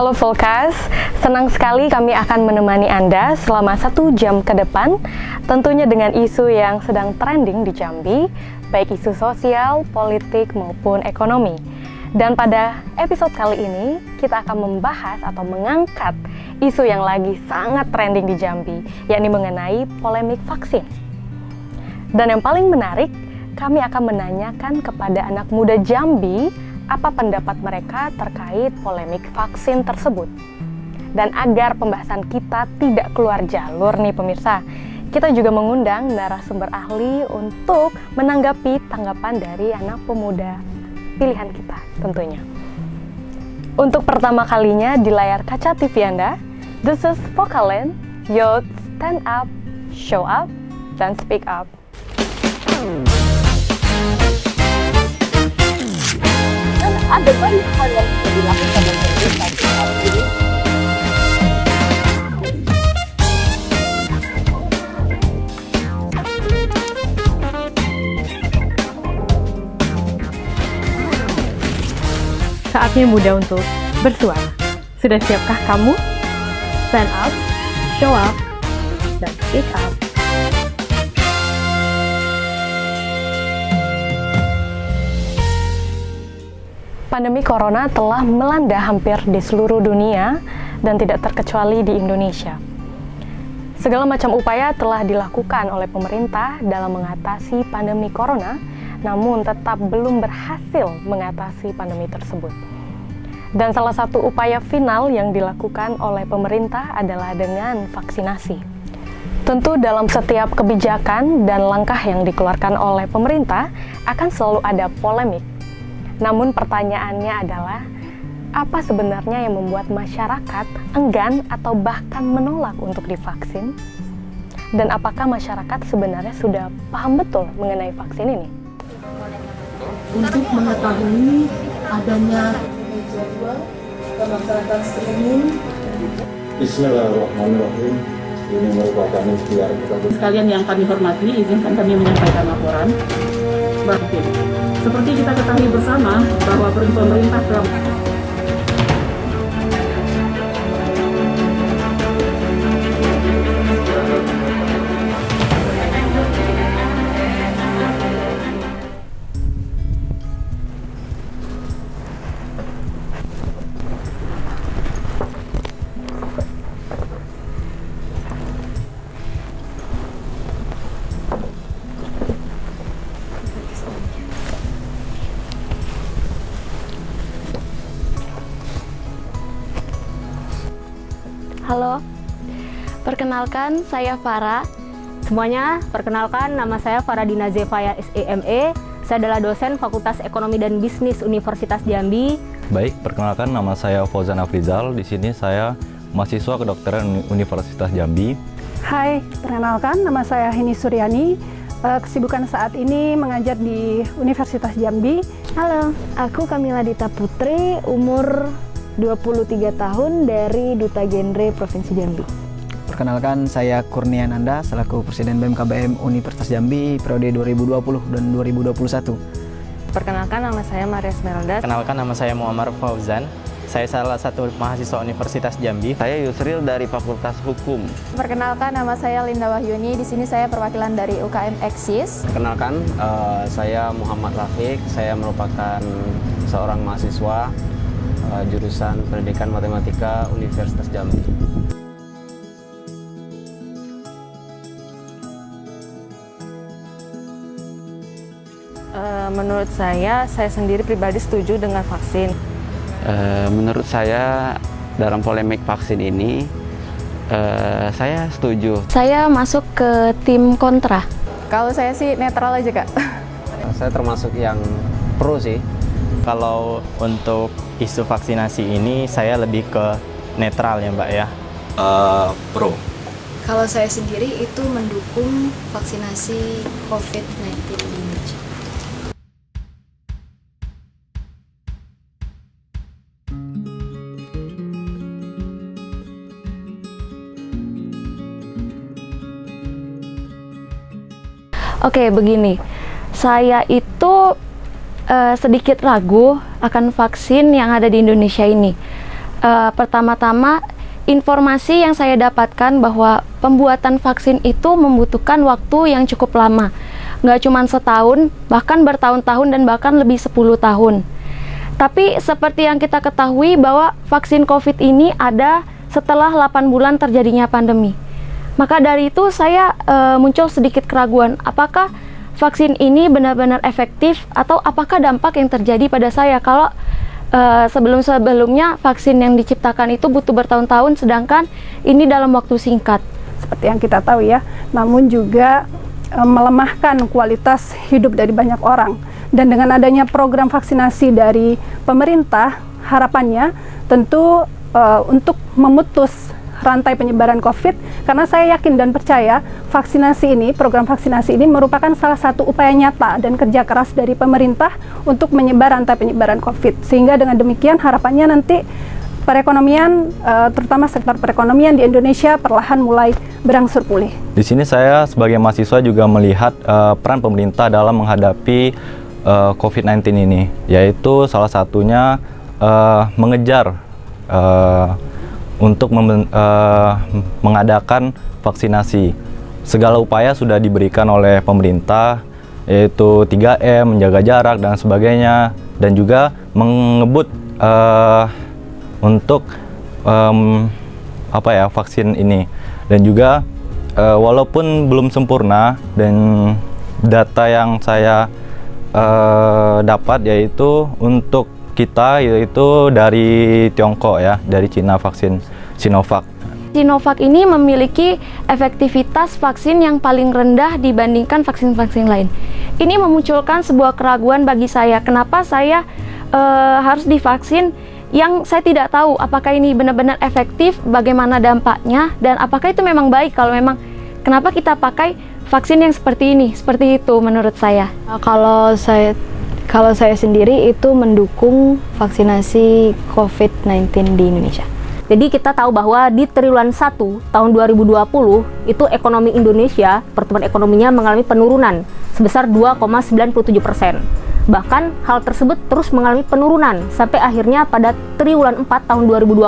Halo Volkas, senang sekali kami akan menemani Anda selama 1 jam ke depan, tentunya dengan isu yang sedang trending di Jambi, baik isu sosial, politik, maupun ekonomi. Dan pada episode kali ini, kita akan membahas atau mengangkat isu yang lagi sangat trending di Jambi, yakni mengenai polemik vaksin. Dan yang paling menarik, kami akan menanyakan kepada anak muda Jambi apa pendapat mereka terkait polemik vaksin tersebut. Dan agar pembahasan kita tidak keluar jalur nih pemirsa, kita juga mengundang narasumber ahli untuk menanggapi tanggapan dari anak pemuda pilihan kita tentunya. Untuk pertama kalinya di layar kaca TV Anda, this is Vokalend, Youth Stand Up, Show Up, dan Speak Up. Dan ada banyak hal yang bisa dilakukan oleh pemerintah saat ini. Saatnya muda untuk bersuara. Sudah siapkah kamu? Stand up, show up, dan speak up. Pandemi Corona telah melanda hampir di seluruh dunia dan tidak terkecuali di Indonesia. Segala macam upaya telah dilakukan oleh pemerintah dalam mengatasi pandemi Corona, namun tetap belum berhasil mengatasi pandemi tersebut. Dan salah satu upaya final yang dilakukan oleh pemerintah adalah dengan vaksinasi. Tentu dalam setiap kebijakan dan langkah yang dikeluarkan oleh pemerintah akan selalu ada polemik. Namun pertanyaannya adalah, apa sebenarnya yang membuat masyarakat enggan atau bahkan menolak untuk divaksin? Dan apakah masyarakat sebenarnya sudah paham betul mengenai vaksin ini? Untuk mengetahui adanya jadwal dan melaksanakan screening. Bismillahirrahmanirrahim. Ini merupakan ikhtiar kita. Sekalian yang kami hormati, izinkan kami menyampaikan laporan. Baik. Seperti kita ketahui bersama bahwa pemerintah telah Halo, perkenalkan saya Farah. Semuanya, perkenalkan nama saya Faradina Zefaya SEME. Saya adalah dosen Fakultas Ekonomi dan Bisnis Universitas Jambi. Baik, perkenalkan nama saya Fauzan Afrizal. Di sini saya mahasiswa kedokteran Universitas Jambi. Hai, perkenalkan nama saya Heni Suryani. Kesibukan saat ini mengajar di Universitas Jambi. Halo, aku Kamila Dita Putri, umur 23 tahun dari Duta Genre Provinsi Jambi. Perkenalkan, saya Kurnia Nanda selaku Presiden BEM Universitas Jambi periode 2020 dan 2021. Perkenalkan, nama saya Maria Esmeralda. Perkenalkan, nama saya Muammar Fauzan. Saya salah satu mahasiswa Universitas Jambi. Saya Yusril dari Fakultas Hukum. Perkenalkan, nama saya Linda Wahyuni. Di sini saya perwakilan dari UKM Eksis. Perkenalkan, saya Muhammad Rafiq. Saya merupakan seorang mahasiswa jurusan Pendidikan Matematika Universitas Jambi. Menurut saya sendiri pribadi setuju dengan vaksin. Menurut saya dalam polemik vaksin ini, saya setuju. Saya masuk ke tim kontra. Kalau saya sih netral aja, Kak. Saya termasuk yang pro sih. Kalau untuk isu vaksinasi ini saya lebih ke netral ya Mbak ya. Pro. Kalau saya sendiri itu mendukung vaksinasi COVID-19 di Indonesia. Oke, begini. Saya itu sedikit ragu akan vaksin yang ada di Indonesia ini. Pertama-tama, informasi yang saya dapatkan bahwa pembuatan vaksin itu membutuhkan waktu yang cukup lama. Nggak cuma setahun, bahkan bertahun-tahun dan bahkan lebih 10 tahun. Tapi seperti yang kita ketahui bahwa vaksin COVID ini ada setelah 8 bulan terjadinya pandemi. Maka dari itu saya muncul sedikit keraguan, apakah vaksin ini benar-benar efektif atau apakah dampak yang terjadi pada saya kalau sebelum-sebelumnya vaksin yang diciptakan itu butuh bertahun-tahun, sedangkan ini dalam waktu singkat. Seperti yang kita tahu ya, namun juga melemahkan kualitas hidup dari banyak orang. Dan dengan adanya program vaksinasi dari pemerintah, harapannya tentu untuk memutus rantai penyebaran COVID, karena saya yakin dan percaya vaksinasi ini, program vaksinasi ini merupakan salah satu upaya nyata dan kerja keras dari pemerintah untuk menyebar rantai penyebaran COVID. Sehingga dengan demikian harapannya nanti perekonomian, terutama sektor perekonomian di Indonesia perlahan mulai berangsur pulih. Di sini saya sebagai mahasiswa juga melihat peran pemerintah dalam menghadapi COVID-19 ini, yaitu salah satunya mengejar untuk mengadakan vaksinasi. Segala upaya sudah diberikan oleh pemerintah, yaitu 3M, menjaga jarak dan sebagainya, dan juga mengebut untuk vaksin ini. Dan juga walaupun belum sempurna, dan data yang saya dapat yaitu untuk kita yaitu dari Tiongkok ya, dari Cina, vaksin Sinovac. Sinovac ini memiliki efektivitas vaksin yang paling rendah dibandingkan vaksin-vaksin lain. Ini memunculkan sebuah keraguan bagi saya, kenapa saya harus divaksin yang saya tidak tahu apakah ini benar-benar efektif, bagaimana dampaknya, dan apakah itu memang baik. Kalau memang, kenapa kita pakai vaksin yang seperti ini, seperti itu menurut saya. Kalau saya sendiri itu mendukung vaksinasi COVID-19 di Indonesia. Jadi kita tahu bahwa di triwulan 1 tahun 2020 itu ekonomi Indonesia, pertumbuhan ekonominya mengalami penurunan sebesar 2,97%. Bahkan hal tersebut terus mengalami penurunan sampai akhirnya pada triwulan 4 tahun 2020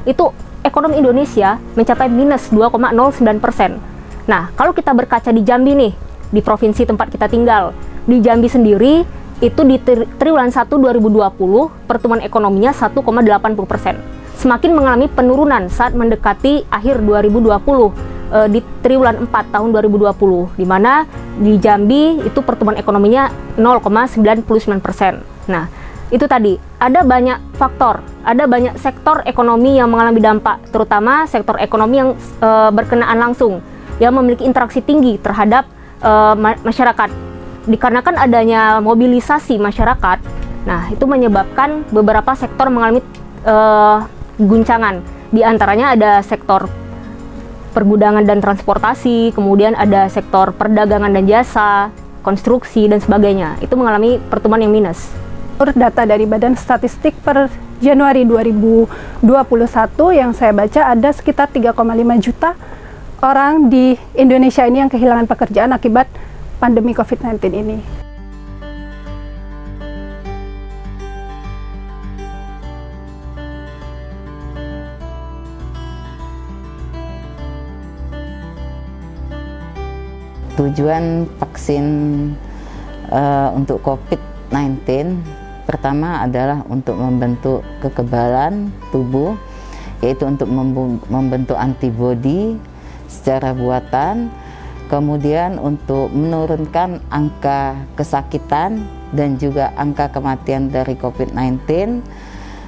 itu ekonomi Indonesia mencapai minus 2,09%. Nah, kalau kita berkaca di Jambi nih, di provinsi tempat kita tinggal, di Jambi sendiri itu di triwulan 1 2020 pertumbuhan ekonominya 1,80%. Semakin mengalami penurunan saat mendekati akhir 2020 di triwulan 4 tahun 2020, di mana di Jambi itu pertumbuhan ekonominya 0,99%. Nah, itu tadi ada banyak faktor, ada banyak sektor ekonomi yang mengalami dampak, terutama sektor ekonomi yang berkenaan langsung, yang memiliki interaksi tinggi terhadap masyarakat. Dikarenakan adanya mobilisasi masyarakat, nah itu menyebabkan beberapa sektor mengalami guncangan. Di antaranya ada sektor pergudangan dan transportasi, kemudian ada sektor perdagangan dan jasa, konstruksi dan sebagainya. Itu mengalami pertumbuhan yang minus. Data dari Badan Statistik per Januari 2021 yang saya baca ada sekitar 3,5 juta orang di Indonesia ini yang kehilangan pekerjaan akibat pandemi COVID-19 ini. Tujuan vaksin untuk COVID-19 pertama adalah untuk membentuk kekebalan tubuh, yaitu untuk membentuk antibodi secara buatan, kemudian untuk menurunkan angka kesakitan dan juga angka kematian dari COVID-19.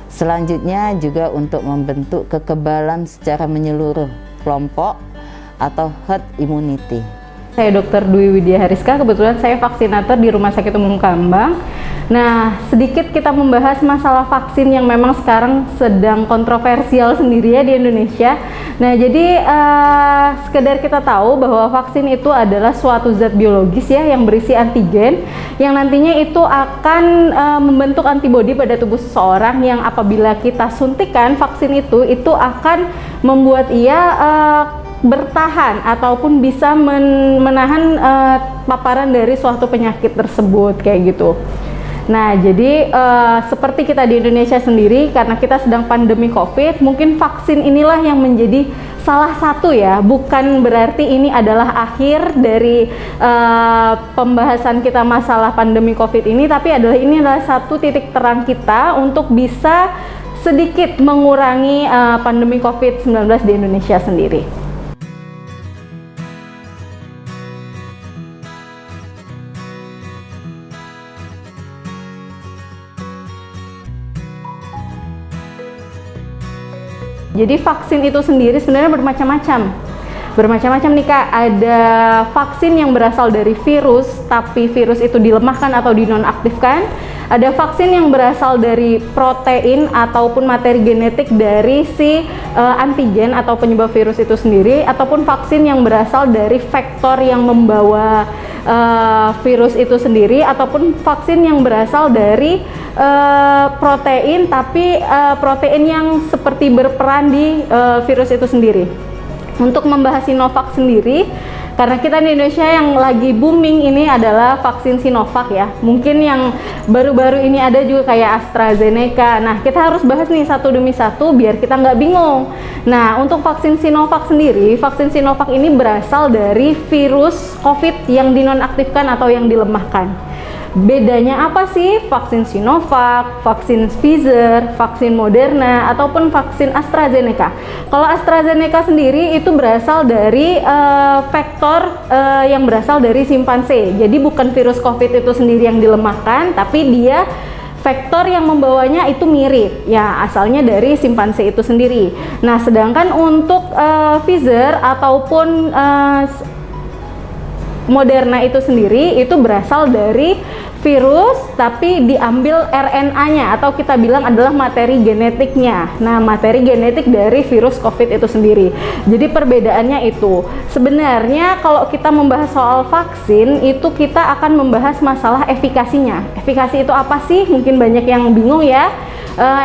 Selanjutnya juga untuk membentuk kekebalan secara menyeluruh kelompok atau herd immunity. Saya Dr. Dwi Widya Hariska, kebetulan saya vaksinator di Rumah Sakit Umum Kambang. Nah, sedikit kita membahas masalah vaksin yang memang sekarang sedang kontroversial sendiri ya di Indonesia. Nah, jadi sekedar kita tahu bahwa vaksin itu adalah suatu zat biologis ya yang berisi antigen yang nantinya itu akan membentuk antibodi pada tubuh seseorang yang apabila kita suntikan vaksin itu akan membuat ia bertahan ataupun bisa menahan paparan dari suatu penyakit tersebut kayak gitu. Nah, jadi seperti kita di Indonesia sendiri, karena kita sedang pandemi COVID, mungkin vaksin inilah yang menjadi salah satu ya, bukan berarti ini adalah akhir dari pembahasan kita masalah pandemi COVID ini, tapi ini adalah satu titik terang kita untuk bisa sedikit mengurangi pandemi COVID-19 di Indonesia sendiri. Jadi vaksin itu sendiri sebenarnya bermacam-macam nih Kak. Ada vaksin yang berasal dari virus, tapi virus itu dilemahkan atau dinonaktifkan. Ada vaksin yang berasal dari protein ataupun materi genetik dari si antigen atau penyebab virus itu sendiri, ataupun vaksin yang berasal dari vektor yang membawa virus itu sendiri, ataupun vaksin yang berasal dari protein, tapi protein yang seperti berperan di virus itu sendiri. Untuk membahas Sinovac sendiri, karena kita di Indonesia yang lagi booming ini adalah vaksin Sinovac ya. Mungkin yang baru-baru ini ada juga kayak AstraZeneca. Nah, kita harus bahas nih satu demi satu biar kita nggak bingung. Nah, untuk vaksin Sinovac sendiri, vaksin Sinovac ini berasal dari virus COVID yang dinonaktifkan atau yang dilemahkan. Bedanya apa sih vaksin Sinovac, vaksin Pfizer, vaksin Moderna, ataupun vaksin AstraZeneca? Kalau AstraZeneca sendiri itu berasal dari vektor yang berasal dari simpanse. Jadi bukan virus COVID itu sendiri yang dilemahkan, tapi dia vektor yang membawanya itu mirip, ya asalnya dari simpanse itu sendiri. Nah, sedangkan untuk Pfizer ataupun Moderna itu sendiri itu berasal dari virus tapi diambil RNA-nya atau kita bilang adalah materi genetiknya. Nah, materi genetik dari virus COVID itu sendiri. Jadi perbedaannya itu. Sebenarnya kalau kita membahas soal vaksin itu kita akan membahas masalah efikasinya. Efikasi itu apa sih? Mungkin banyak yang bingung ya.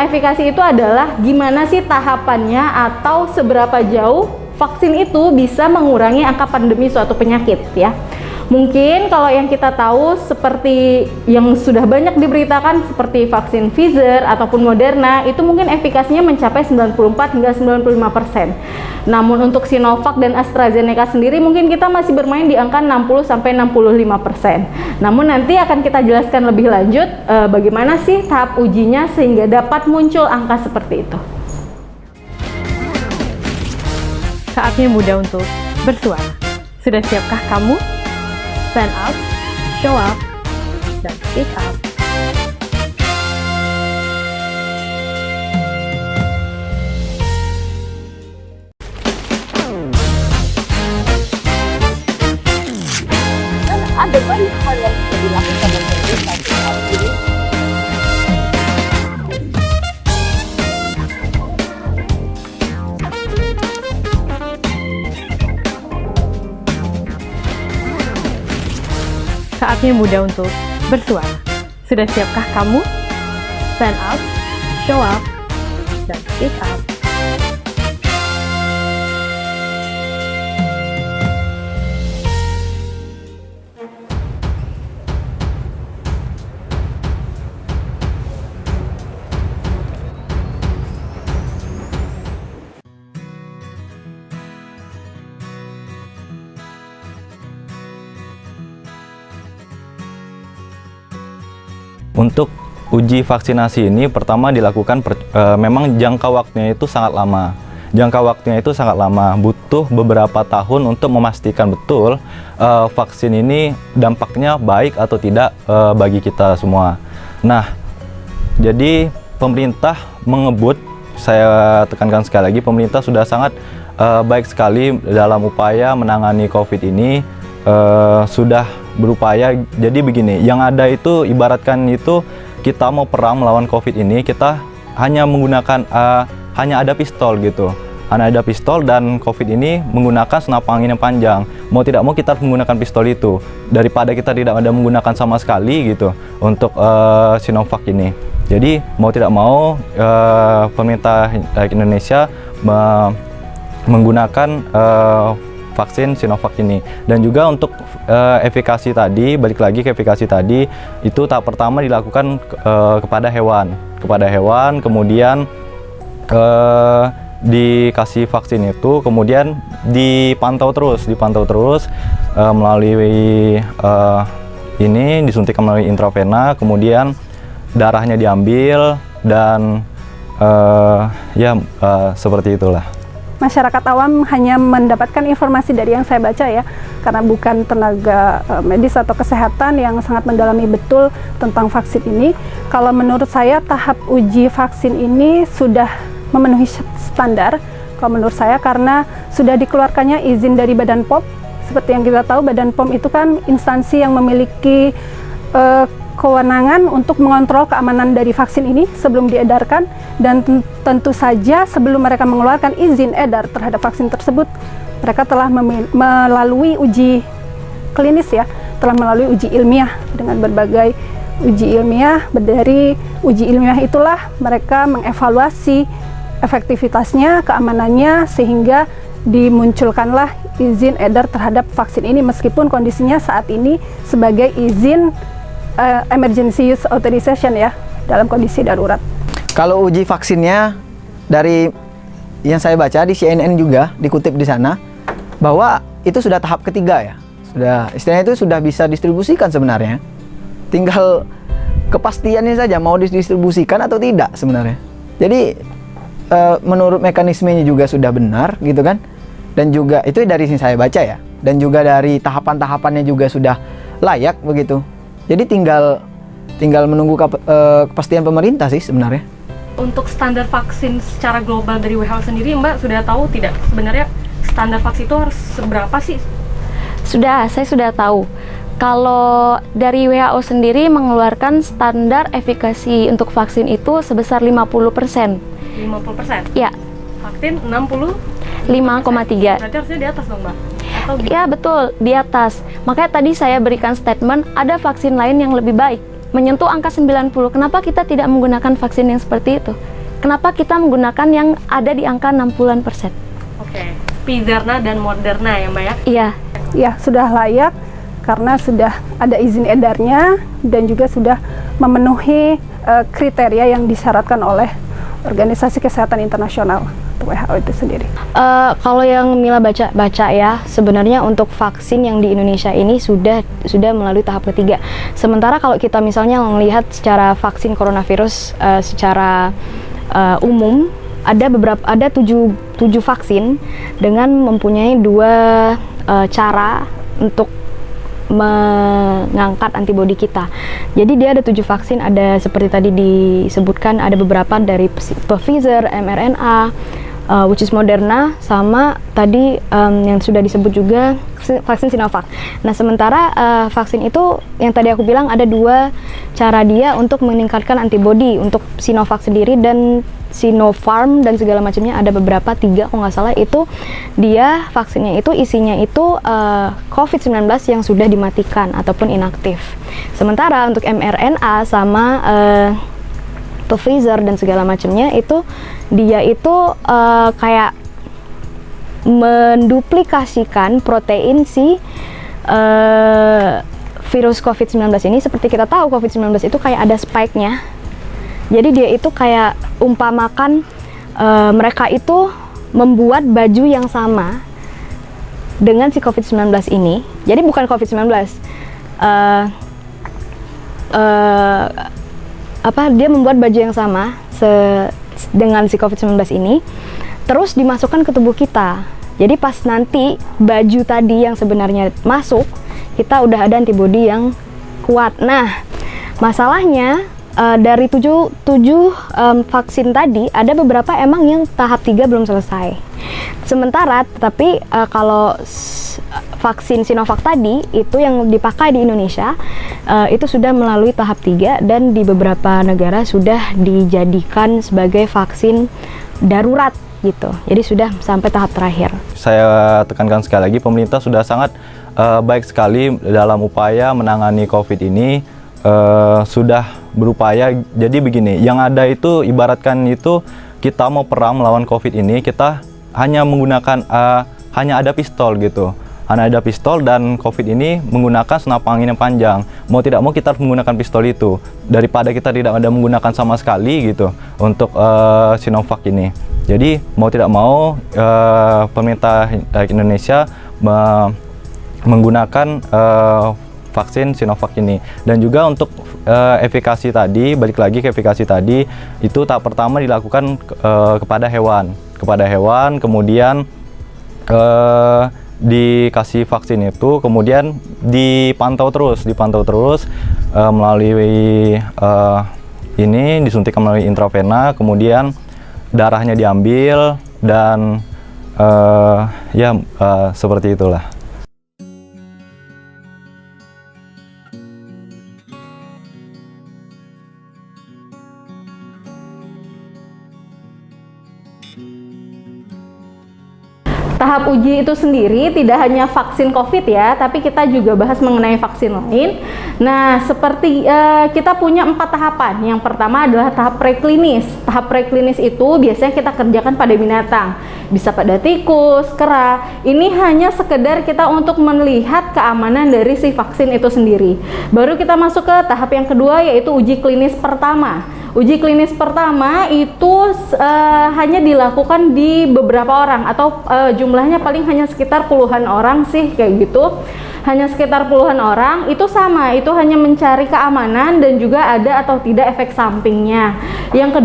Efikasi itu adalah gimana sih tahapannya atau seberapa jauh vaksin itu bisa mengurangi angka pandemi suatu penyakit ya. Mungkin kalau yang kita tahu seperti yang sudah banyak diberitakan seperti vaksin Pfizer ataupun Moderna itu mungkin efikasinya mencapai 94 hingga 95%. Namun untuk Sinovac dan AstraZeneca sendiri mungkin kita masih bermain di angka 60 sampai 65%. Namun nanti akan kita jelaskan lebih lanjut bagaimana sih tahap ujinya sehingga dapat muncul angka seperti itu. Saatnya muda untuk bersuara. Sudah siapkah kamu? Stand up, show up, dan speak up. Dan ada banyak hal yang bisa dilakukan dan pemerintah saat ini. Saatnya muda untuk bersuara. Sudah siapkah kamu? Stand up, show up, dan speak up. Untuk uji vaksinasi ini pertama dilakukan memang jangka waktunya itu sangat lama. Butuh beberapa tahun untuk memastikan betul vaksin ini dampaknya baik atau tidak bagi kita semua. Nah, jadi pemerintah mengebut, saya tekankan sekali lagi, pemerintah sudah sangat baik sekali dalam upaya menangani COVID ini. Sudah berupaya. Jadi begini, yang ada itu ibaratkan itu kita mau perang melawan COVID ini, kita hanya menggunakan hanya ada pistol gitu. Hanya ada pistol dan COVID ini menggunakan senapan angin yang panjang. Mau tidak mau kita harus menggunakan pistol itu daripada kita tidak ada menggunakan sama sekali gitu untuk Sinovac ini. Jadi mau tidak mau pemerintah Indonesia menggunakan vaksin Sinovac ini. Dan juga untuk efikasi tadi, balik lagi ke efikasi tadi, itu tahap pertama dilakukan kepada hewan, kemudian dikasih vaksin itu, kemudian dipantau terus melalui ini disuntikan melalui intravena, kemudian darahnya diambil dan seperti itulah. Masyarakat awam hanya mendapatkan informasi dari yang saya baca ya, karena bukan tenaga medis atau kesehatan yang sangat mendalami betul tentang vaksin ini. Kalau menurut saya tahap uji vaksin ini sudah memenuhi standar, kalau menurut saya, karena sudah dikeluarkannya izin dari Badan POM. Seperti yang kita tahu, Badan POM itu kan instansi yang memiliki kewenangan untuk mengontrol keamanan dari vaksin ini sebelum diedarkan, dan tentu saja sebelum mereka mengeluarkan izin edar terhadap vaksin tersebut, mereka telah melalui uji klinis ya, telah melalui uji ilmiah dengan berbagai uji ilmiah. Dari uji ilmiah itulah mereka mengevaluasi efektivitasnya, keamanannya, sehingga dimunculkanlah izin edar terhadap vaksin ini, meskipun kondisinya saat ini sebagai izin emergency use authorization ya, dalam kondisi darurat. Kalau uji vaksinnya, dari yang saya baca di CNN juga dikutip di sana, bahwa itu sudah tahap ketiga ya, sudah istilahnya itu sudah bisa distribusikan sebenarnya, tinggal kepastiannya saja mau didistribusikan atau tidak sebenarnya. Jadi menurut mekanismenya juga sudah benar gitu kan, dan juga itu dari yang saya baca ya, dan juga dari tahapan-tahapannya juga sudah layak begitu. Jadi tinggal menunggu kepastian pemerintah sih sebenarnya. Untuk standar vaksin secara global dari WHO sendiri, Mbak sudah tahu tidak sebenarnya standar vaksin itu harus seberapa sih? Saya sudah tahu. Kalau dari WHO sendiri mengeluarkan standar efikasi untuk vaksin itu sebesar 50%. 50%? Ya. Vaksin 65,3. Berarti harusnya di atas dong, Mbak? Ya betul, di atas. Makanya tadi saya berikan statement, ada vaksin lain yang lebih baik, menyentuh angka 90. Kenapa kita tidak menggunakan vaksin yang seperti itu? Kenapa kita menggunakan yang ada di angka 60%? Oke, Pfizer dan Moderna ya Mbak ya? Iya. Ya, sudah layak karena sudah ada izin edarnya dan juga sudah memenuhi kriteria yang disyaratkan oleh Organisasi Kesehatan Internasional, WHO itu sendiri. Kalau yang Mila baca ya, sebenarnya untuk vaksin yang di Indonesia ini sudah melalui tahap ketiga. Sementara kalau kita misalnya melihat secara vaksin coronavirus secara umum, ada 7 vaksin dengan mempunyai 2 cara untuk mengangkat antibodi kita. Jadi dia ada 7 vaksin, ada seperti tadi disebutkan, ada beberapa dari Pfizer, mRNA, which is Moderna, sama tadi yang sudah disebut juga vaksin Sinovac. Nah, sementara vaksin itu yang tadi aku bilang ada 2 cara dia untuk meningkatkan antibodi untuk Sinovac sendiri dan Sinopharm dan segala macamnya, ada beberapa 3 kalau nggak salah. Itu dia vaksinnya itu isinya itu COVID-19 yang sudah dimatikan ataupun inaktif. Sementara untuk mRNA sama Pfizer dan segala macamnya itu dia itu kayak menduplikasikan protein si virus COVID-19 ini. Seperti kita tahu COVID-19 itu kayak ada spike-nya. Jadi dia itu kayak umpamakan mereka itu membuat baju yang sama dengan si COVID-19 ini. Jadi bukan COVID-19, dia membuat baju yang sama dengan si COVID-19 ini, terus dimasukkan ke tubuh kita. Jadi pas nanti baju tadi yang sebenarnya masuk, kita udah ada antibodi yang kuat. Nah, masalahnya dari 7 vaksin tadi, ada beberapa emang yang tahap 3 belum selesai. Sementara, tetapi kalau vaksin Sinovac tadi, itu yang dipakai di Indonesia, itu sudah melalui tahap 3 dan di beberapa negara sudah dijadikan sebagai vaksin darurat gitu. Jadi sudah sampai tahap terakhir. Saya tekankan sekali lagi, pemerintah sudah sangat baik sekali dalam upaya menangani COVID ini. Sudah berupaya. Jadi begini, yang ada itu ibaratkan itu kita mau perang melawan COVID ini, kita hanya menggunakan hanya ada pistol gitu. Hanya ada pistol, dan COVID ini menggunakan senapan angin yang panjang. Mau tidak mau kita harus menggunakan pistol itu daripada kita tidak ada menggunakan sama sekali gitu untuk Sinovac ini. Jadi mau tidak mau pemerintah Indonesia menggunakan vaksin Sinovac ini. Dan juga untuk efikasi tadi, balik lagi ke efikasi tadi, itu tahap pertama dilakukan kepada hewan, kemudian dikasih vaksin itu, kemudian dipantau terus melalui ini disuntikan melalui intravena, kemudian darahnya diambil, dan seperti itulah. Tahap uji itu sendiri tidak hanya vaksin COVID ya, tapi kita juga bahas mengenai vaksin lain. Nah, seperti kita punya 4 tahapan. Yang pertama adalah tahap preklinis. Tahap preklinis itu biasanya kita kerjakan pada binatang, bisa pada tikus, kera. Ini hanya sekedar kita untuk melihat keamanan dari si vaksin itu sendiri. Baru kita masuk ke tahap yang kedua, yaitu uji klinis pertama. Uji klinis pertama itu hanya dilakukan di beberapa orang, atau jumlahnya paling hanya sekitar puluhan orang sih, kayak gitu. Hanya sekitar puluhan orang, itu sama, itu hanya mencari keamanan dan juga ada atau tidak efek sampingnya. Yang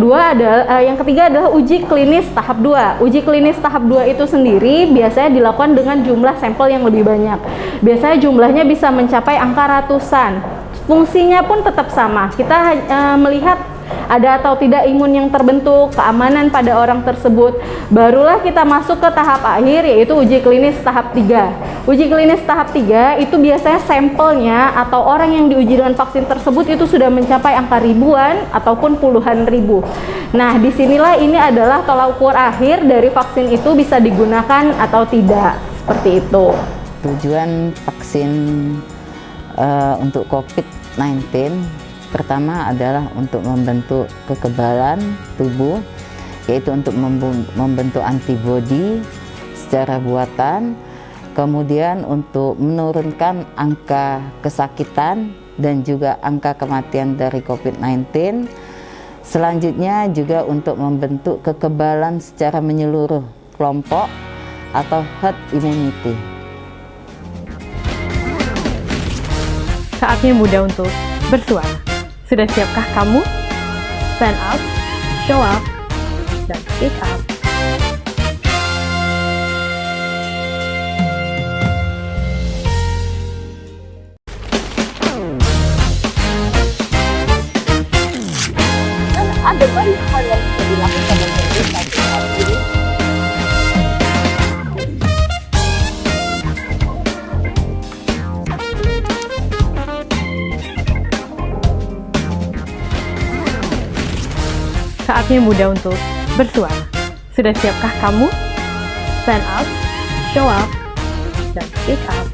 ketiga adalah uji klinis tahap 2. Uji klinis tahap 2 itu sendiri biasanya dilakukan dengan jumlah sampel yang lebih banyak. Biasanya jumlahnya bisa mencapai angka ratusan. Fungsinya pun tetap sama. Kita melihat ada atau tidak imun yang terbentuk, keamanan pada orang tersebut. Barulah kita masuk ke tahap akhir, yaitu uji klinis tahap 3. Uji klinis tahap 3 itu biasanya sampelnya atau orang yang diuji dengan vaksin tersebut itu sudah mencapai angka ribuan ataupun puluhan ribu. Nah, disinilah ini adalah tolak ukur akhir dari vaksin itu bisa digunakan atau tidak, seperti itu. Tujuan vaksin untuk COVID-19 pertama adalah untuk membentuk kekebalan tubuh, yaitu untuk membentuk antibodi secara buatan, kemudian untuk menurunkan angka kesakitan dan juga angka kematian dari COVID-19. Selanjutnya juga untuk membentuk kekebalan secara menyeluruh kelompok atau herd immunity. Saatnya muda untuk bersuara. Sudah siapkah kamu? Stand up, show up, dan speak up. Dan ada banyak hal yang bisa dilakukan oleh pemerintah saat ini. Saatnya muda untuk bersuara. Sudah siapkah kamu? Stand up, show up, dan speak up.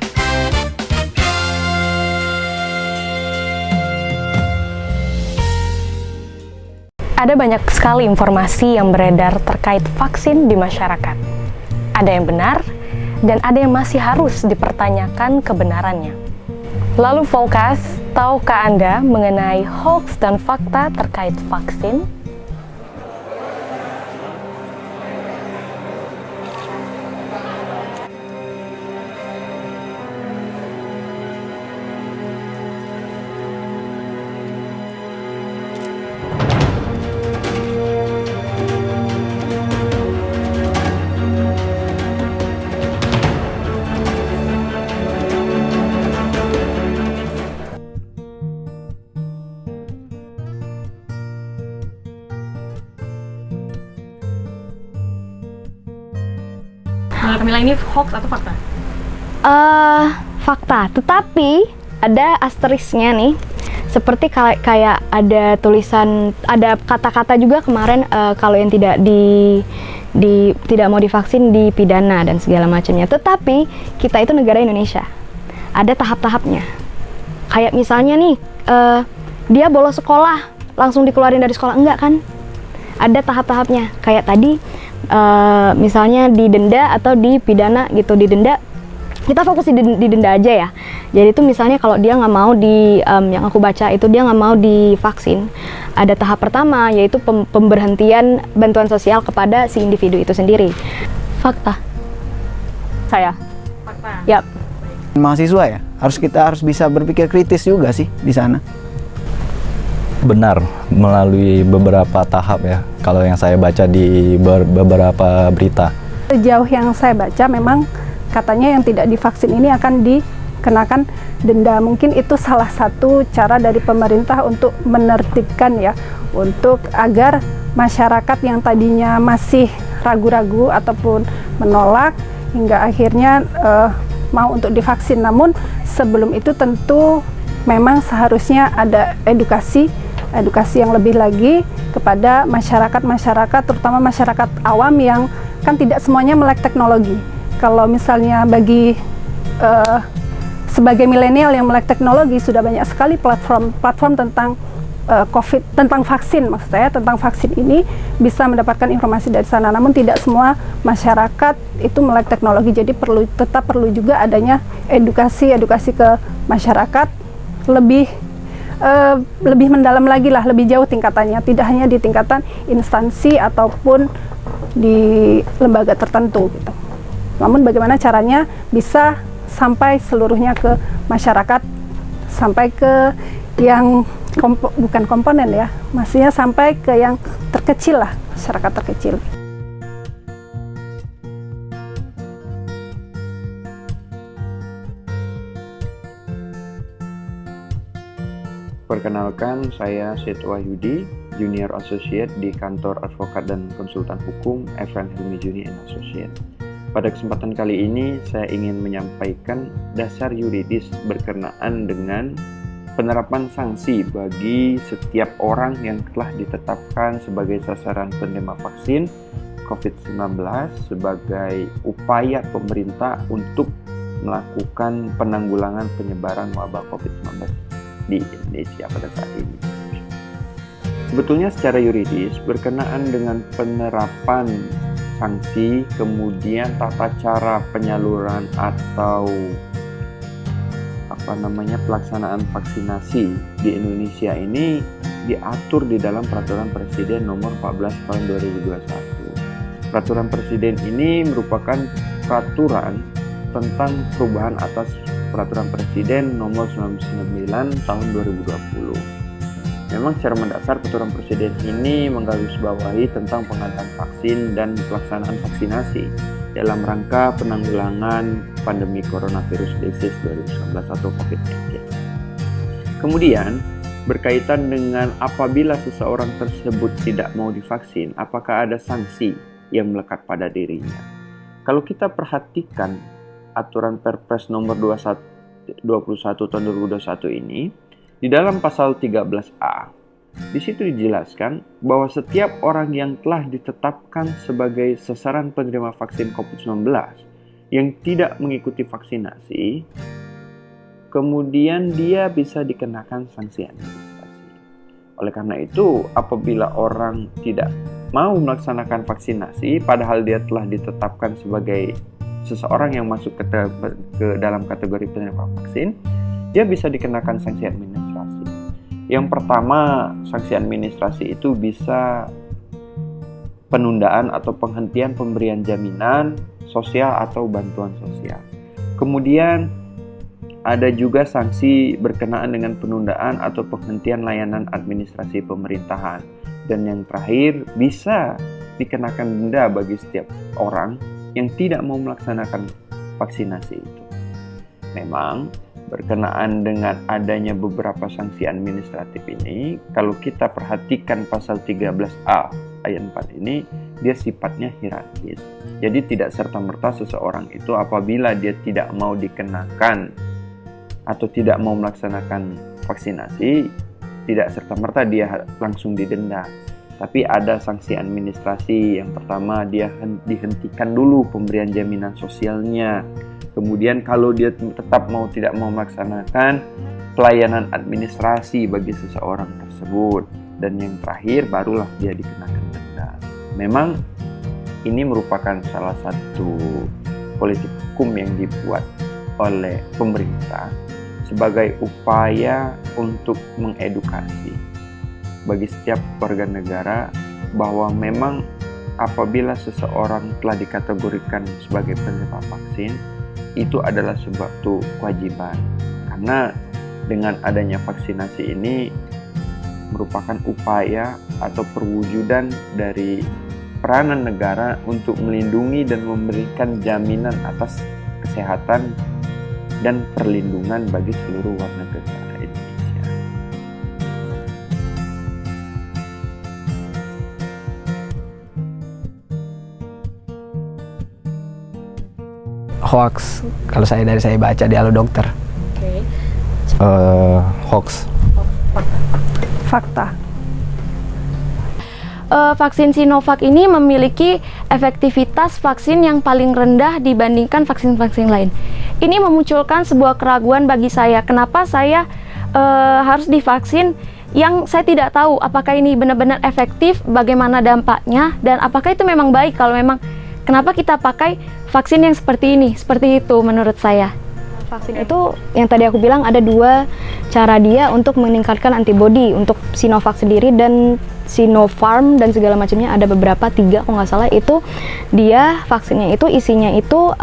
Ada banyak sekali informasi yang beredar terkait vaksin di masyarakat. Ada yang benar, dan ada yang masih harus dipertanyakan kebenarannya. Lalu Volkas, tahukah Anda mengenai hoax dan fakta terkait vaksin? Menurut Kamila ini hoax atau fakta? Fakta, tetapi ada asterisnya nih. Seperti kayak ada tulisan, ada kata-kata juga kemarin kalau yang tidak tidak mau divaksin dipidana dan segala macamnya. Tetapi kita itu negara Indonesia, ada tahap-tahapnya. Kayak misalnya nih, dia bolos sekolah langsung dikeluarin dari sekolah, enggak kan? Ada tahap-tahapnya. Kayak tadi misalnya didenda atau dipidana gitu. Didenda, kita fokus di denda aja ya. Jadi itu misalnya kalau dia nggak mau yang aku baca itu dia nggak mau divaksin, ada tahap pertama yaitu pemberhentian bantuan sosial kepada si individu itu sendiri. Fakta. Saya. Fakta. Yap. Mahasiswa ya, kita harus bisa berpikir kritis juga sih di sana. Benar, melalui beberapa tahap ya, kalau yang saya baca di beberapa berita. Sejauh yang saya baca memang katanya yang tidak divaksin ini akan dikenakan denda. Mungkin itu salah satu cara dari pemerintah untuk menertibkan ya, untuk agar masyarakat yang tadinya masih ragu-ragu ataupun menolak hingga akhirnya mau untuk divaksin. Namun sebelum itu tentu memang seharusnya ada edukasi yang lebih lagi kepada masyarakat, terutama masyarakat awam yang kan tidak semuanya melek teknologi. Kalau misalnya bagi sebagai milenial yang melek teknologi, sudah banyak sekali platform tentang COVID, tentang vaksin maksud saya, tentang vaksin ini bisa mendapatkan informasi dari sana. Namun tidak semua masyarakat itu melek teknologi, jadi tetap perlu juga adanya edukasi ke masyarakat lebih mendalam lagi lah, lebih jauh tingkatannya, tidak hanya di tingkatan instansi ataupun di lembaga tertentu gitu. Namun bagaimana caranya bisa sampai seluruhnya ke masyarakat, sampai ke yang bukan komponen ya, maksudnya sampai ke yang terkecil lah, masyarakat terkecil. Perkenalkan, saya Setu Wahyudi, Junior Associate di Kantor Advokat dan Konsultan Hukum Efren Helmi Juni & Associate. Pada kesempatan kali ini, saya ingin menyampaikan dasar yuridis berkenaan dengan penerapan sanksi bagi setiap orang yang telah ditetapkan sebagai sasaran penerima vaksin COVID-19 sebagai upaya pemerintah untuk melakukan penanggulangan penyebaran wabah COVID-19 di Indonesia pada saat ini. Sebetulnya secara yuridis berkenaan dengan penerapan sanksi, kemudian tata cara penyaluran atau pelaksanaan vaksinasi di Indonesia ini diatur di dalam Peraturan Presiden Nomor 14 Tahun 2021. Peraturan Presiden ini merupakan peraturan tentang perubahan atas Peraturan Presiden Nomor 99 Tahun 2020. Memang secara mendasar Peraturan Presiden ini menggarisbawahi tentang pengadaan vaksin dan pelaksanaan vaksinasi dalam rangka penanggulangan pandemi coronavirus disease 2019 atau COVID-19. Kemudian, berkaitan dengan apabila seseorang tersebut tidak mau divaksin, apakah ada sanksi yang melekat pada dirinya? Kalau kita perhatikan aturan Perpres nomor 21 tahun 2021 ini, di dalam pasal 13A, di situ dijelaskan bahwa setiap orang yang telah ditetapkan sebagai sasaran penerima vaksin COVID-19 yang tidak mengikuti vaksinasi, kemudian dia bisa dikenakan sanksi administrasi. Oleh karena itu, apabila orang tidak mau melaksanakan vaksinasi, padahal dia telah ditetapkan sebagai seseorang yang masuk ke dalam kategori penerima vaksin, dia bisa dikenakan sanksi administrasi. Yang pertama, sanksi administrasi itu bisa penundaan atau penghentian pemberian jaminan sosial atau bantuan sosial. Kemudian ada juga sanksi berkenaan dengan penundaan atau penghentian layanan administrasi pemerintahan. Dan yang terakhir, bisa dikenakan denda bagi setiap orang yang tidak mau melaksanakan vaksinasi itu. Memang berkenaan dengan adanya beberapa sanksi administratif ini, kalau kita perhatikan pasal 13A ayat 4 ini, dia sifatnya hierarkis. Jadi tidak serta-merta seseorang itu apabila dia tidak mau dikenakan atau tidak mau melaksanakan vaksinasi, tidak serta-merta dia langsung didenda. Tapi ada sanksi administrasi. Yang pertama, dia dihentikan dulu pemberian jaminan sosialnya. Kemudian kalau dia tetap tidak mau melaksanakan pelayanan administrasi bagi seseorang tersebut. Dan yang terakhir barulah dia dikenakan denda. Memang ini merupakan salah satu politik hukum yang dibuat oleh pemerintah sebagai upaya untuk mengedukasi bagi setiap warga negara bahwa memang apabila seseorang telah dikategorikan sebagai penerima vaksin, itu adalah suatu kewajiban. Karena dengan adanya vaksinasi ini merupakan upaya atau perwujudan dari peranan negara untuk melindungi dan memberikan jaminan atas kesehatan dan perlindungan bagi seluruh warga negara Indonesia. Hoax, kalau dari saya baca di Halo Dokter. Hoax. Fakta. Vaksin Sinovac ini memiliki efektivitas vaksin yang paling rendah dibandingkan vaksin-vaksin lain. Ini memunculkan sebuah keraguan bagi saya. Kenapa saya harus divaksin yang saya tidak tahu apakah ini benar-benar efektif, bagaimana dampaknya, dan apakah itu memang baik. Kalau memang, kenapa kita pakai vaksin yang seperti ini? Seperti itu menurut saya. Vaksin itu yang tadi aku bilang ada dua cara dia untuk meningkatkan antibodi. Untuk Sinovac sendiri dan Sinopharm dan segala macamnya ada beberapa, 3 kalau nggak salah, itu dia vaksinnya itu isinya itu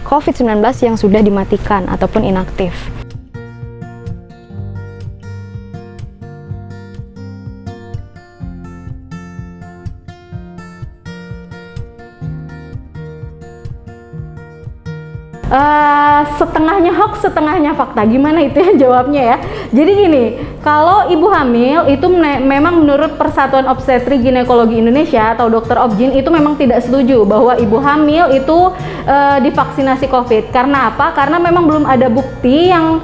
COVID-19 yang sudah dimatikan ataupun inaktif. Setengahnya hoax, setengahnya fakta. Gimana itu ya jawabnya ya? Jadi gini, kalau ibu hamil itu memang menurut Persatuan Obstetri Ginekologi Indonesia atau Dokter Obgyn itu memang tidak setuju bahwa ibu hamil itu divaksinasi COVID. Karena apa? Karena memang belum ada bukti yang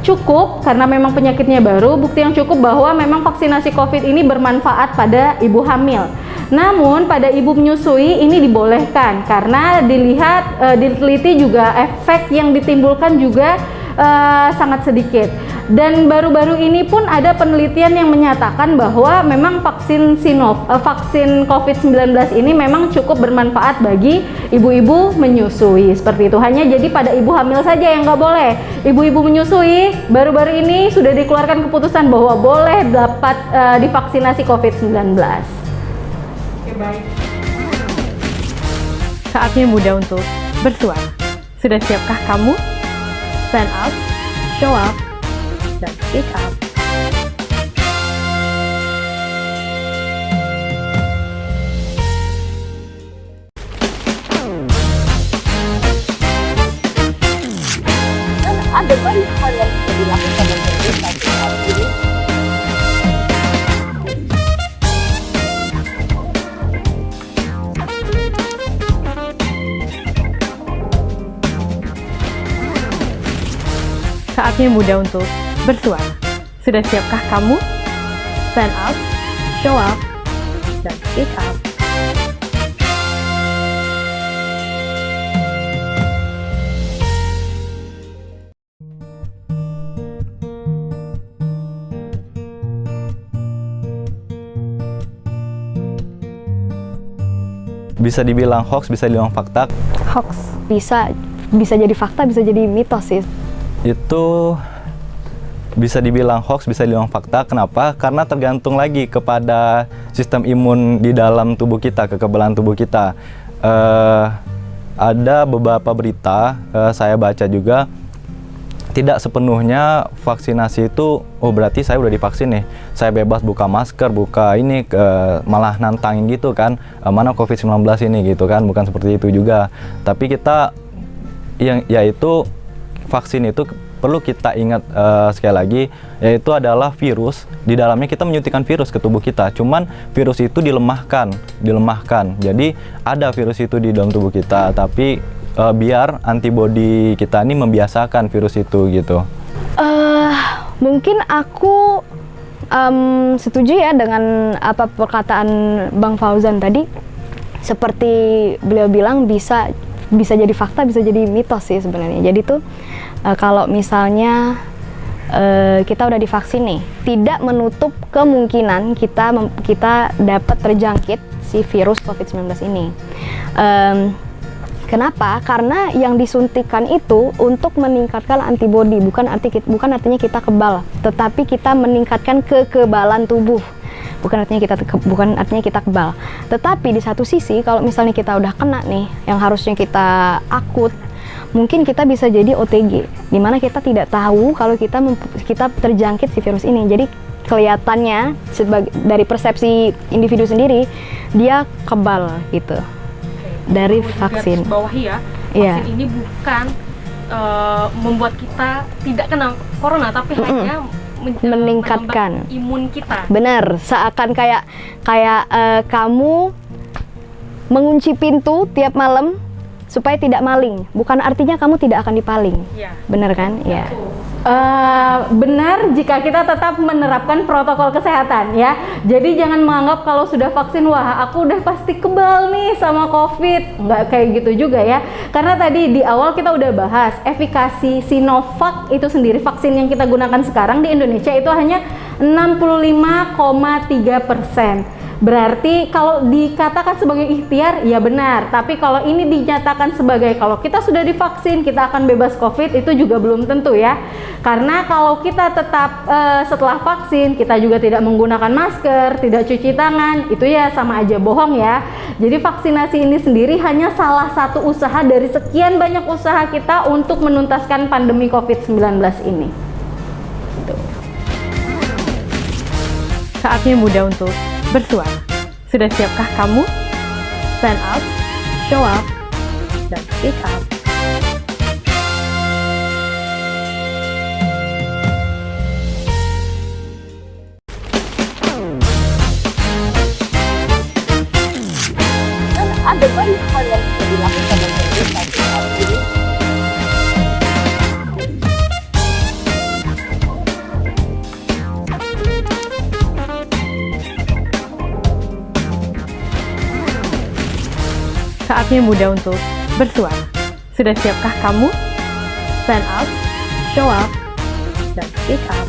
cukup, karena memang penyakitnya baru, bukti yang cukup bahwa memang vaksinasi COVID ini bermanfaat pada ibu hamil. Namun pada ibu menyusui ini dibolehkan karena dilihat diteliti juga efek yang ditimbulkan juga sangat sedikit. Dan baru-baru ini pun ada penelitian yang menyatakan bahwa memang vaksin vaksin COVID-19 ini memang cukup bermanfaat bagi ibu-ibu menyusui. Seperti itu. Hanya jadi pada ibu hamil saja yang nggak boleh. Ibu-ibu menyusui baru-baru ini sudah dikeluarkan keputusan bahwa boleh dapat divaksinasi COVID-19. Baik. Saatnya muda untuk bersuara. Sudah siapkah kamu? Stand up, show up, dan speak up. Dan ada banyak hal yang bisa dilakukan dan pemerintah saat ini. Saatnya muda untuk bersuara. Sudah siapkah kamu? Stand up, show up, dan speak up. Bisa dibilang hoax, bisa dibilang fakta. Hoax bisa jadi fakta, bisa jadi mitos sih. Itu bisa dibilang hoax, bisa dibilang fakta. Kenapa? Karena tergantung lagi kepada sistem imun di dalam tubuh kita, kekebalan tubuh kita. Ada beberapa berita saya baca juga, tidak sepenuhnya vaksinasi itu, oh berarti saya udah divaksin nih, saya bebas buka masker, buka ini, malah nantangin gitu kan, mana COVID-19 ini gitu kan, bukan seperti itu juga. Tapi kita, yaitu vaksin itu perlu kita ingat sekali lagi, yaitu adalah virus. Di dalamnya kita menyuntikkan virus ke tubuh kita, cuman virus itu dilemahkan. Jadi ada virus itu di dalam tubuh kita, tapi biar antibodi kita ini membiasakan virus itu gitu. Mungkin aku setuju ya dengan apa perkataan Bang Fauzan tadi. Seperti beliau bilang, bisa jadi fakta, bisa jadi mitos sih sebenarnya. Jadi tuh kalau misalnya kita udah divaksin nih, tidak menutup kemungkinan kita dapat terjangkit si virus COVID-19 ini. Kenapa? Karena yang disuntikan itu untuk meningkatkan antibodi, bukan artinya kita kebal, tetapi kita meningkatkan kekebalan tubuh. Bukan artinya kita kebal. Tetapi di satu sisi kalau misalnya kita udah kena nih, yang harusnya kita akut, mungkin kita bisa jadi OTG, di mana kita tidak tahu kalau kita terjangkit si virus ini. Jadi kelihatannya dari persepsi individu sendiri dia kebal gitu. Dari vaksin. Bawahi ya, vaksin ini bukan membuat kita tidak kena corona, tapi hanya meningkatkan imun kita. Benar, seakan kayak kamu mengunci pintu tiap malam supaya tidak maling. Bukan artinya kamu tidak akan dipaling. Ya. Benar kan? Ya. Benar jika kita tetap menerapkan protokol kesehatan ya. Jadi jangan menganggap kalau sudah vaksin, wah aku udah pasti kebal nih sama COVID. Nggak kayak gitu juga ya. Karena tadi di awal kita udah bahas efikasi Sinovac itu sendiri, vaksin yang kita gunakan sekarang di Indonesia itu hanya 65,3%. Berarti kalau dikatakan sebagai ikhtiar, ya benar. Tapi kalau ini dinyatakan sebagai kalau kita sudah divaksin, kita akan bebas COVID, itu juga belum tentu ya. Karena kalau kita tetap setelah vaksin, kita juga tidak menggunakan masker, tidak cuci tangan, itu ya sama aja bohong ya. Jadi vaksinasi ini sendiri hanya salah satu usaha dari sekian banyak usaha kita untuk menuntaskan pandemi COVID-19 ini. Saatnya muda untuk bersuara. Sudah siapkah kamu? Stand up, show up, dan speak up. Dan ada banyak hal yang bisa dilakukan oleh pemerintah saat ini. Saatnya muda untuk bersuara. Sudah siapkah kamu? Stand up, show up, dan speak up.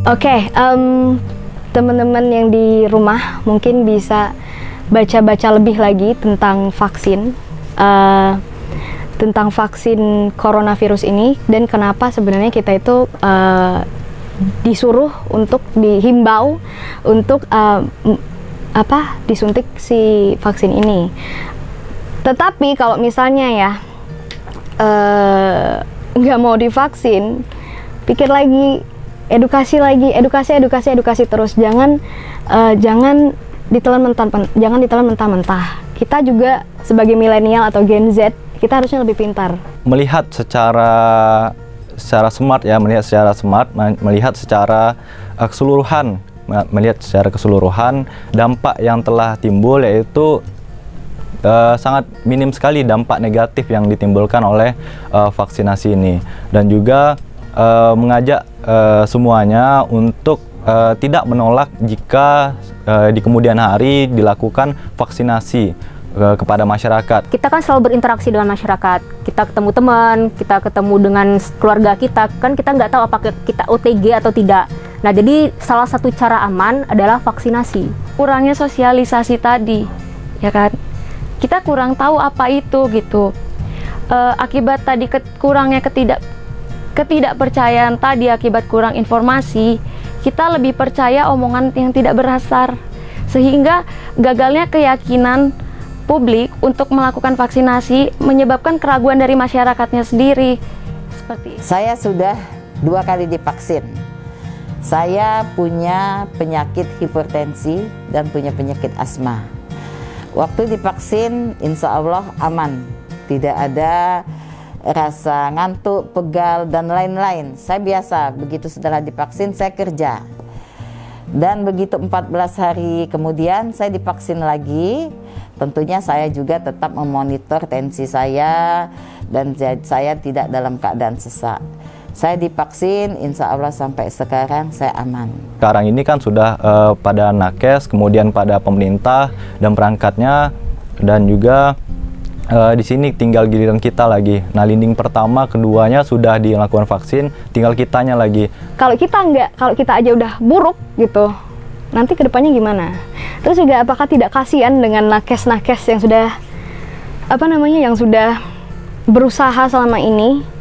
Oke, teman-teman yang di rumah mungkin bisa baca-baca lebih lagi tentang vaksin, coronavirus ini, dan kenapa sebenarnya kita itu dihimbau untuk disuntik si vaksin ini. Tetapi kalau misalnya ya nggak mau divaksin, pikir lagi. Edukasi terus, jangan ditelan mentah-mentah. Kita juga sebagai milenial atau Gen Z, kita harusnya lebih pintar. Melihat secara smart ya, melihat secara keseluruhan dampak yang telah timbul, yaitu sangat minim sekali dampak negatif yang ditimbulkan oleh vaksinasi ini, dan juga mengajak semuanya untuk tidak menolak jika di kemudian hari dilakukan vaksinasi kepada masyarakat. Kita kan selalu berinteraksi dengan masyarakat, kita ketemu teman, kita ketemu dengan keluarga kita, kan kita nggak tahu apakah kita OTG atau tidak. Nah, jadi salah satu cara aman adalah vaksinasi. Kurangnya sosialisasi tadi, ya kan? Kita kurang tahu apa itu gitu. Akibat tadi kurangnya ketidakpercayaan tadi, akibat kurang informasi, kita lebih percaya omongan yang tidak berdasar, sehingga gagalnya keyakinan publik untuk melakukan vaksinasi menyebabkan keraguan dari masyarakatnya sendiri. Seperti itu. Saya sudah 2 kali divaksin. Saya punya penyakit hipertensi dan punya penyakit asma. Waktu divaksin, insya Allah aman, tidak ada rasa ngantuk, pegal, dan lain-lain. Saya biasa, begitu setelah divaksin saya kerja. Dan begitu 14 hari kemudian saya divaksin lagi, tentunya saya juga tetap memonitor tensi saya dan saya tidak dalam keadaan sesak. Saya divaksin, insya Allah sampai sekarang saya aman. Sekarang ini kan sudah pada nakes, kemudian pada pemerintah dan perangkatnya, dan juga di sini tinggal giliran kita lagi. Nah, linding pertama, keduanya sudah dilakukan vaksin, tinggal kitanya lagi. Kalau kita enggak, kalau kita aja udah buruk gitu, nanti kedepannya gimana? Terus juga apakah tidak kasihan dengan nakes-nakes yang sudah yang sudah berusaha selama ini?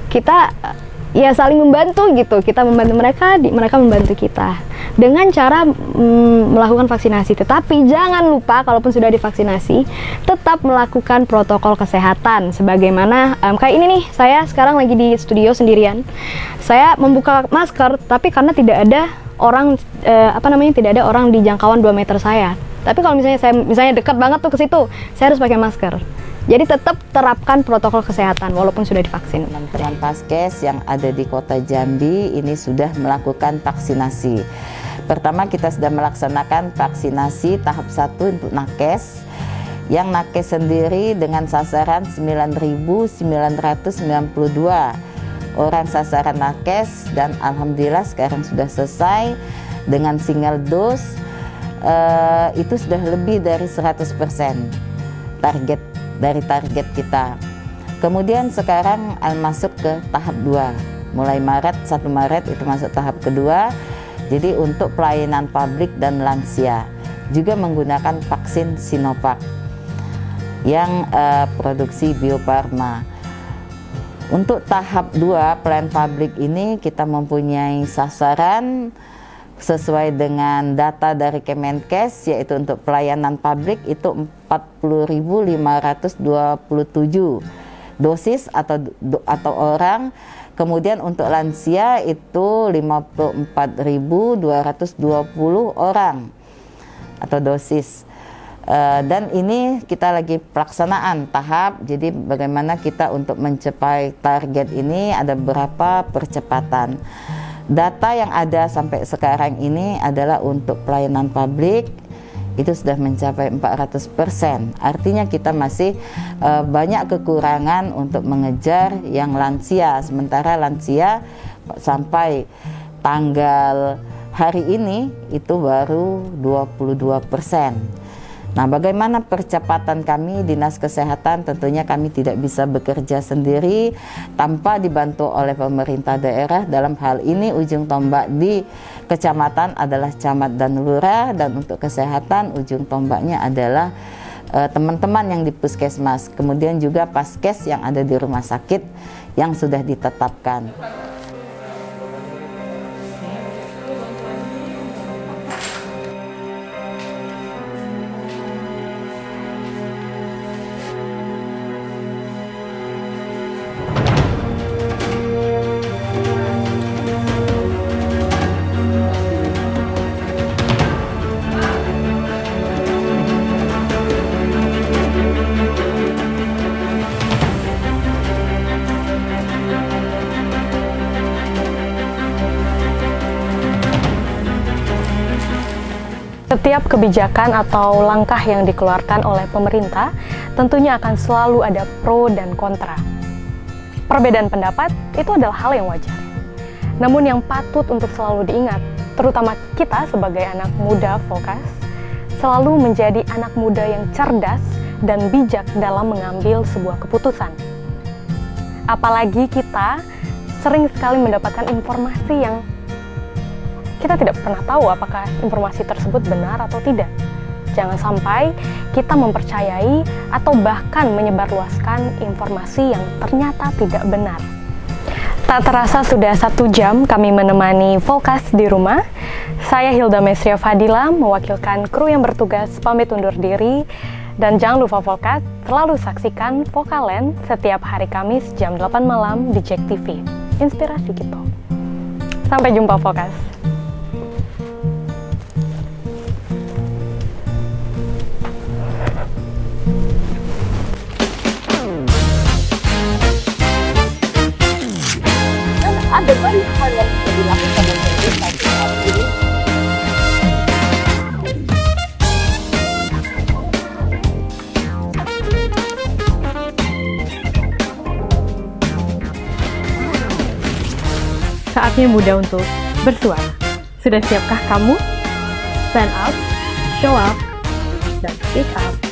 Kita ya saling membantu gitu, kita membantu mereka, mereka membantu kita dengan cara melakukan vaksinasi. Tetapi jangan lupa, kalaupun sudah divaksinasi, tetap melakukan protokol kesehatan. Sebagaimana kayak ini nih, saya sekarang lagi di studio sendirian, saya membuka masker, tapi karena tidak ada orang tidak ada orang di jangkauan 2 meter saya. Tapi kalau misalnya dekat banget tuh ke situ, saya harus pakai masker. Jadi tetap terapkan protokol kesehatan walaupun sudah divaksin. Teman-teman Paskes yang ada di Kota Jambi ini sudah melakukan vaksinasi. Pertama, kita sudah melaksanakan vaksinasi tahap 1 untuk nakes. Yang nakes sendiri dengan sasaran 9.992 orang sasaran nakes, dan alhamdulillah sekarang sudah selesai dengan single dose. Itu sudah lebih dari 100% target kita. Kemudian sekarang masuk ke tahap 2. Mulai 1 Maret itu masuk tahap kedua. Jadi untuk pelayanan publik dan lansia juga menggunakan vaksin Sinovac yang produksi Bio Farma. Untuk tahap 2 pelayanan publik ini kita mempunyai sasaran sesuai dengan data dari Kemenkes, yaitu untuk pelayanan publik itu 40.527 dosis atau orang. Kemudian untuk lansia itu 54.220 orang atau dosis. Dan ini kita lagi pelaksanaan tahap. Jadi bagaimana kita untuk mencapai target ini, ada beberapa percepatan. Data yang ada sampai sekarang ini adalah untuk pelayanan publik itu sudah mencapai 400%. Artinya kita masih banyak kekurangan untuk mengejar yang lansia. Sementara lansia sampai tanggal hari ini itu baru 22%. Nah, bagaimana percepatan kami Dinas Kesehatan? Tentunya kami tidak bisa bekerja sendiri tanpa dibantu oleh pemerintah daerah. Dalam hal ini ujung tombak di kecamatan adalah camat dan lurah, dan untuk kesehatan ujung tombaknya adalah teman-teman yang di puskesmas, kemudian juga paskes yang ada di rumah sakit yang sudah ditetapkan. Setiap kebijakan atau langkah yang dikeluarkan oleh pemerintah tentunya akan selalu ada pro dan kontra. Perbedaan pendapat itu adalah hal yang wajar. Namun yang patut untuk selalu diingat, terutama kita sebagai anak muda Volkas, selalu menjadi anak muda yang cerdas dan bijak dalam mengambil sebuah keputusan. Apalagi kita sering sekali mendapatkan informasi yang kita tidak pernah tahu apakah informasi tersebut benar atau tidak. Jangan sampai kita mempercayai atau bahkan menyebarluaskan informasi yang ternyata tidak benar. Tak terasa sudah 1 jam kami menemani Volkas di rumah. Saya Hilda Mesria Fadila, mewakilkan kru yang bertugas pamit undur diri. Dan jangan lupa Volkas, selalu saksikan Vokalen setiap hari Kamis jam 8 malam di JEK TV. Inspirasi kita. Sampai jumpa Volkas. saatnya muda untuk bersuara. Sudah siapkah kamu? Stand up, show up, dan speak up.